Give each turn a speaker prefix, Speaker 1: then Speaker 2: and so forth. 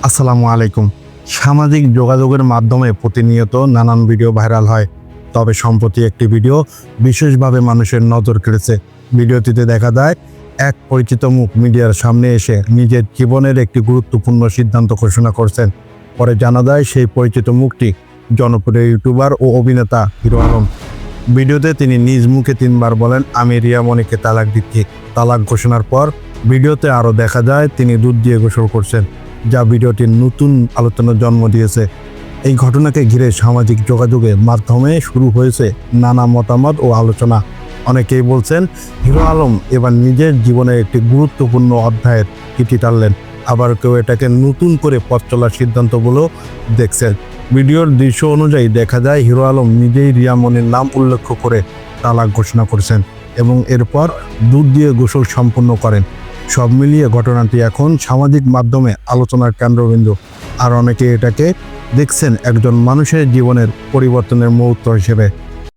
Speaker 1: আসসালামু আলাইকুম। সামাজিক যোগাযোগের মাধ্যমে প্রতিনিয়ত নানান ভিডিও ভাইরাল হয়, তবে সম্প্রতি একটি ভিডিও বিশেষভাবে মানুষের নজর কেড়েছে। ভিডিওটিতে দেখা যায় এক পরিচিত মুখ মিডিয়ার সামনে এসে নিজের জীবনের একটি গুরুত্বপূর্ণ সিদ্ধান্ত ঘোষণা করছেন। পরে জানা যায় সেই পরিচিত মুখটি জনপ্রিয় ইউটিউবার ও অভিনেতা হিরো আলম। ভিডিওতে তিনি নিজ মুখে 3 বার বলেন, আমি রিয়া মনিকে তালাক দিচ্ছি। তালাক ঘোষণার পর ভিডিওতে আরও দেখা যায় তিনি দুধ দিয়ে গোসল করছেন, যা ভিডিওটির নতুন আলোচনার জন্ম দিয়েছে। এই ঘটনাকে ঘিরে সামাজিক যোগাযোগের মাধ্যমে শুরু হয়েছে নানা মতামত ও আলোচনা। অনেকেই বলছেন হিরো আলম এবার নিজের জীবনের একটি গুরুত্বপূর্ণ অধ্যায়ের ইতি টানলেন, আবার কেউ এটাকে নতুন করে পথ চলার সিদ্ধান্ত বলেও দেখছেন। ভিডিওর দৃশ্য অনুযায়ী দেখা যায় হিরো আলম নিজেই রিয়া মনির নাম উল্লেখ করে তালাক ঘোষণা করেছেন এবং এরপর দুধ দিয়ে গোসল সম্পন্ন করেন। সব মিলিয়ে ঘটনাটি এখন সামাজিক মাধ্যমে আলোচনার কেন্দ্রবিন্দু, আর অনেকে এটাকে দেখছেন একজন মানুষের জীবনের পরিবর্তনের মুহূর্ত হিসেবে।